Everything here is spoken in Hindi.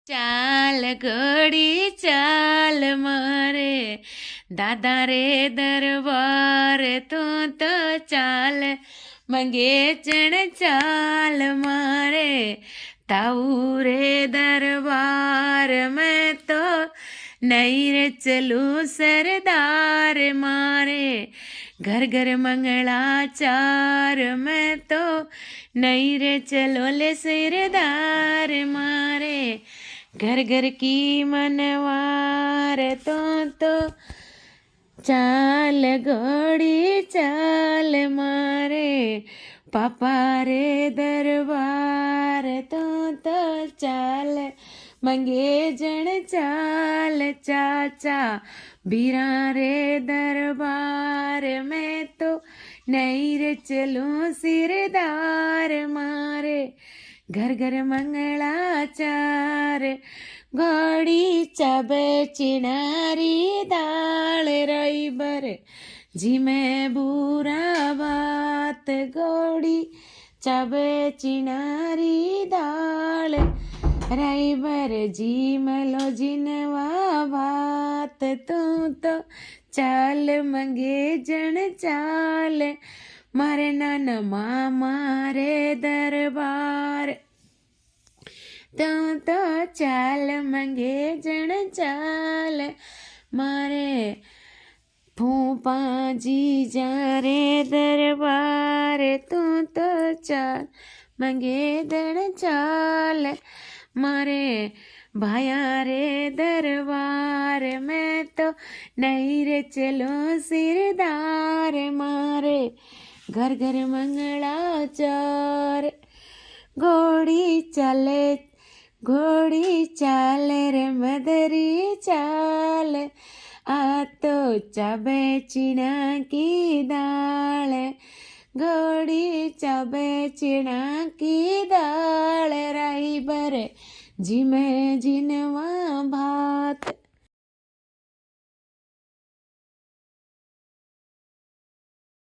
ચાલ ઘડી ચાલ મારે દાદા રે દરબાર તું તો ચાલ મંગેચણ ચાલ મારે તાऊ રે દરબાર મેં તો નહીં રે ચલું સરદાર મારે घर घर मंगलाचार मैं तो नहीं रे चलो ले सिरदार मारे घर घर की मनवार तो चाल घोड़ी चाल मारे पापा रे दरबार तो चाल मंगे जन चाल चाचा बीरा रे दरबार में तो नहीं रे चलूं सिरदार मारे घर घर मंगलाचार घोड़ी चाबे चिनारी दाल रही बर जी में बुरा बात घोड़ी चाबे चिनारी दाल राइबर जी मलो जिनवा बात तू तो चाल मंगे जन चाल मारे नन मामा रे दरबार तू तो चाल मंगे जन चाल मारे फूफा जी जा रे दरबार तू तो चाल मंगे जन चाल मारे भाया रे दरबार में तो नहीं रे चलो सिरदार मारे घर घर मंगलाचार घोड़ी चाले रे मदरी चाल आ तो चाबे चिना की दाल घोड़ी चाबे चिना की दाल राई बर जी में जिनवा भा